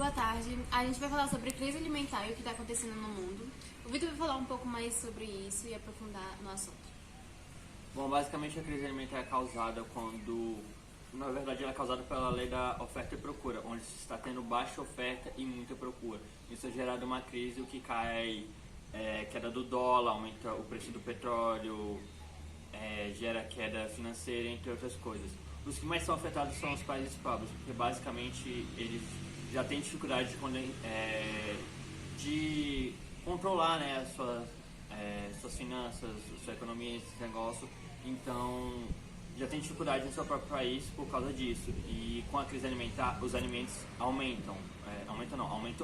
boa tarde. A gente vai falar sobre crise alimentar e o que está acontecendo no mundo. O Vitor vai falar um pouco mais sobre isso e aprofundar no assunto. Bom, basicamente a crise alimentar é causada quando, na verdade, ela é causada pela lei da oferta e procura, onde se está tendo baixa oferta e muita procura. Isso é gerado uma crise, o que cai queda do dólar, aumenta o preço do petróleo, gera queda financeira, entre outras coisas. Os que mais são afetados são os países pobres, porque basicamente eles já têm dificuldade de controlar, né, as suas finanças, sua economia, esse negócio. Então já tem dificuldade no seu próprio país por causa disso. E com a crise alimentar, os alimentos aumentam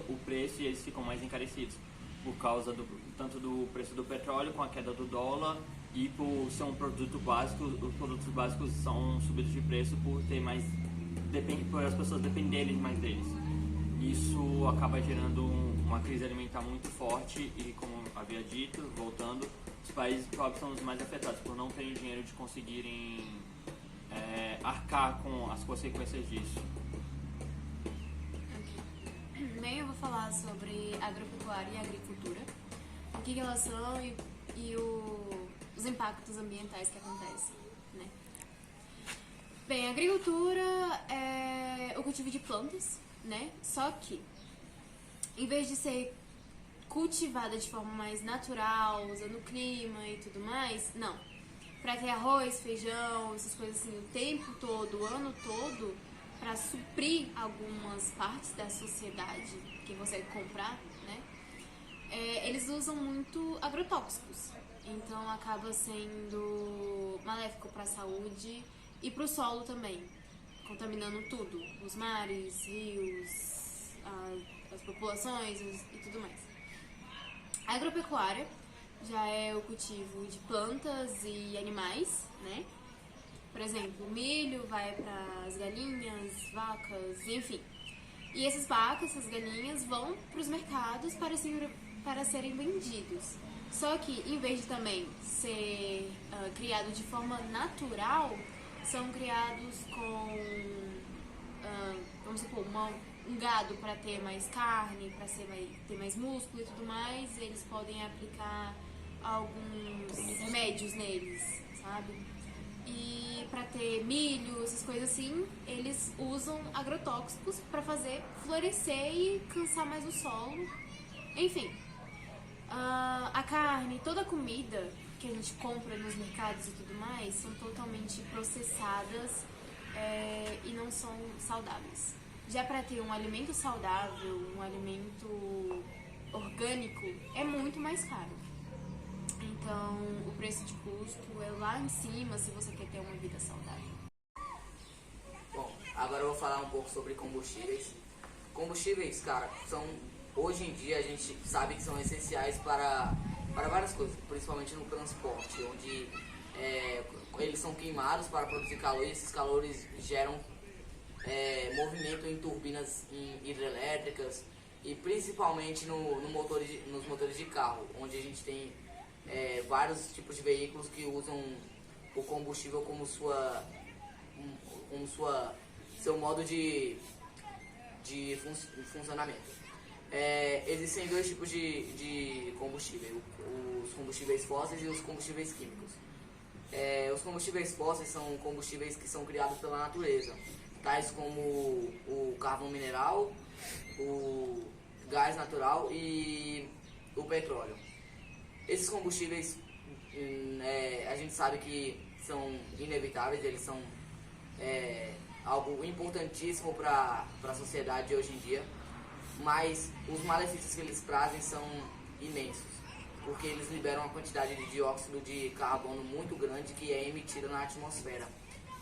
o preço e eles ficam mais encarecidos por causa tanto do preço do petróleo com a queda do dólar e por ser um produto básico. Os produtos básicos são subidos de preço por as pessoas dependerem mais deles. Isso acaba gerando uma crise alimentar muito forte e, como havia dito, voltando, os países pobres são os mais afetados por não terem dinheiro de conseguirem arcar com as consequências disso. Bem, eu vou falar sobre agropecuária e agricultura, o que elas são e os impactos ambientais que acontecem, né? Bem, a agricultura é o cultivo de plantas, né? Só que, em vez de ser cultivada de forma mais natural, usando o clima e tudo mais, não. Para ter arroz, feijão, essas coisas assim, o tempo todo, o ano todo, para suprir algumas partes da sociedade que consegue comprar, né? Eles usam muito agrotóxicos. Então acaba sendo maléfico para a saúde e para o solo também, contaminando tudo, os mares, rios, as populações e tudo mais. A agropecuária já é o cultivo de plantas e animais, né? Por exemplo, o milho vai para as galinhas, vacas, enfim. E essas vacas, essas galinhas vão para os mercados para serem vendidos. Só que, em vez de também ser criado de forma natural, são criados com, vamos supor, um gado para ter mais carne, para ter mais músculo e tudo mais. Eles podem aplicar alguns remédios neles, sabe? E para ter milho, essas coisas assim, eles usam agrotóxicos para fazer florescer e cansar mais o solo. Enfim, a carne, toda a comida que a gente compra nos mercados e tudo mais são totalmente processadas e não são saudáveis. Já para ter um alimento saudável, um alimento orgânico, é muito mais caro. Então, o preço de custo é lá em cima se você quer ter uma vida saudável. Bom, agora eu vou falar um pouco sobre combustíveis. Combustíveis, cara, hoje em dia a gente sabe que são essenciais para várias coisas, principalmente no transporte, onde eles são queimados para produzir calor e esses calores geram movimento em turbinas hidrelétricas e principalmente nos motores de carro, onde a gente tem vários tipos de veículos que usam o combustível como seu modo de funcionamento. Existem dois tipos de combustível, os combustíveis fósseis e os combustíveis químicos. Os combustíveis fósseis são combustíveis que são criados pela natureza, tais como o carvão mineral, o gás natural e o petróleo. Esses combustíveis, a gente sabe que são inevitáveis, eles são algo importantíssimo para a sociedade de hoje em dia, mas os malefícios que eles trazem são imensos, porque eles liberam uma quantidade de dióxido de carbono muito grande que é emitida na atmosfera.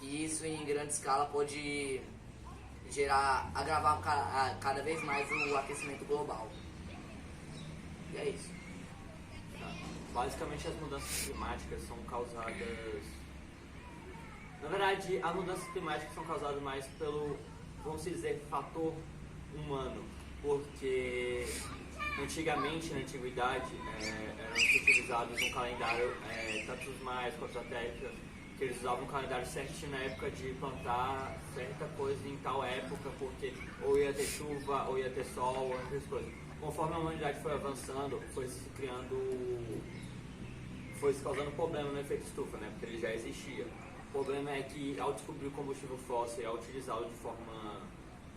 E isso em grande escala pode agravar cada vez mais o aquecimento global. E é isso. Basicamente as mudanças climáticas são causadas... Na verdade, as mudanças climáticas são causadas mais pelo, vamos dizer, fator humano. Porque antigamente, na antiguidade, eram utilizados um calendário, tanto os maias quanto os astecas, que eles usavam um calendário certinho na época de plantar certa coisa em tal época, porque ou ia ter chuva, ou ia ter sol, ou outras coisas. Conforme a humanidade foi avançando, foi se causando problema no efeito estufa, né? Porque ele já existia. O problema é que ao descobrir o combustível fóssil e ao utilizá-lo de forma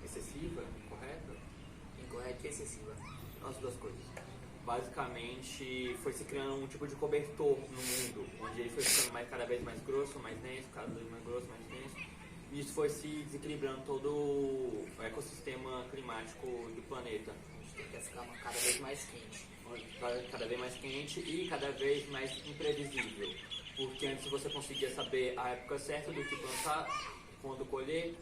excessiva, correta? Incorreto e excessiva. As duas coisas. Basicamente, foi se criando um tipo de cobertor no mundo, onde ele foi ficando cada vez mais grosso, mais denso, cada vez mais grosso, mais denso. E isso foi se desequilibrando todo o ecossistema climático do planeta. Quer ficar cada vez mais quente. Cada vez mais quente e cada vez mais imprevisível. Porque antes você conseguia saber a época certa do que plantar, quando colher,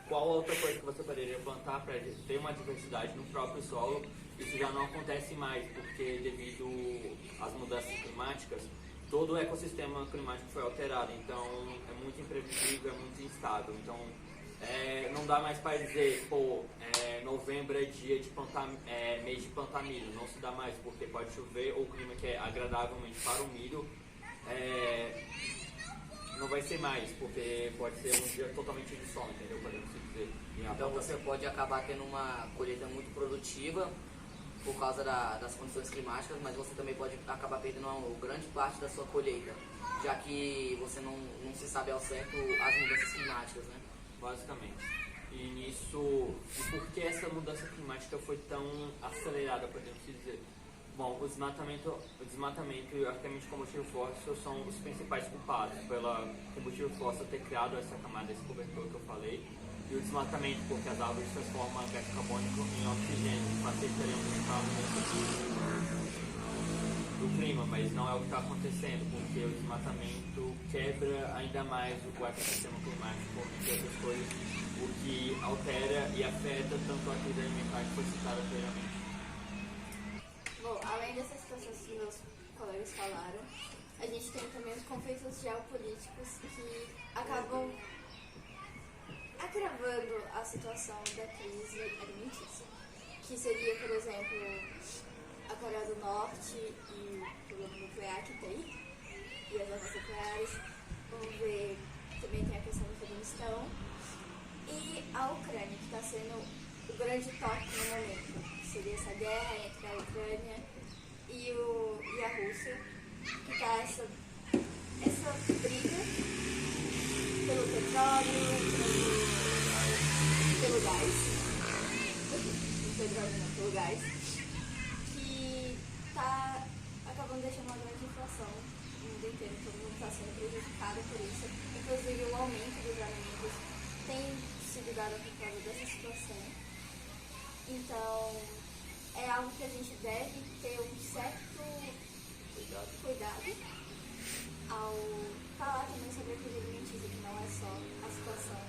qual outra coisa que você poderia plantar para ter uma diversidade no próprio solo. Isso já não acontece mais, porque devido às mudanças climáticas, todo o ecossistema climático foi alterado. Então é muito imprevisível, é muito instável. Então não dá mais para dizer, novembro é dia de plantar, mês de plantar milho. Não se dá mais, porque pode chover ou o clima que é agradavelmente para o milho não vai ser mais, porque pode ser um dia totalmente de sol, entendeu? Podemos dizer. Então você pode acabar tendo uma colheita muito produtiva por causa das condições climáticas, mas você também pode acabar perdendo uma grande parte da sua colheita, já que você não se sabe ao certo as mudanças climáticas, né? Basicamente. E por que essa mudança climática foi tão acelerada, podemos dizer? Bom, o desmatamento e o arqueamento de combustível fóssil são os principais culpados pela combustível fóssil ter criado essa camada, esse cobertor que eu falei. E o desmatamento, porque as árvores transformam gás carbônico em oxigênio, que facilitaria o aumento do clima, mas não é o que está acontecendo, porque o desmatamento quebra ainda mais o ecossistema climático, entre outras coisas, o que altera e afeta tanto a crise alimentar que foi citada anteriormente. Bom, além dessas situações que meus colegas falaram, a gente tem também os conflitos geopolíticos que acabam agravando a situação da crise alimentícia, que seria, por exemplo, a Coreia do Norte e o problema nuclear que tem, e as armas nucleares. Vamos ver, também tem a questão do Afeganistão e a Ucrânia, que está sendo o grande tópico no momento. Seria essa guerra entre a Ucrânia e a Rússia, que está essa briga pelo petróleo, pelo gás, pelo gás, que está acabando deixando uma grande inflação no mundo inteiro. Todo mundo está sendo prejudicado por isso. Inclusive o aumento dos alimentos tem sido dado por causa dessa situação. Então é algo que a gente deve ter um certo cuidado ao falar também sobre a crise alimentícia, que não é só a situação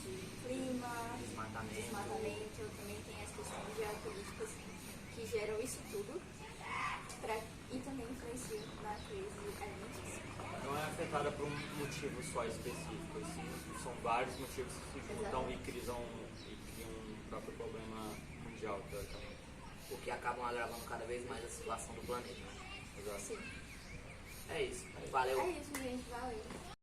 de clima, desmatamento, também tem as questões geopolíticas que geram isso tudo e também influenciam na crise alimentícia. Não é afetada por um motivo só específico, assim, são vários motivos que se juntam e criam um próprio problema mundial, teoricamente. Porque acabam agravando cada vez mais a situação do planeta. Exato. Sim. É isso. Valeu. É isso, gente. Valeu.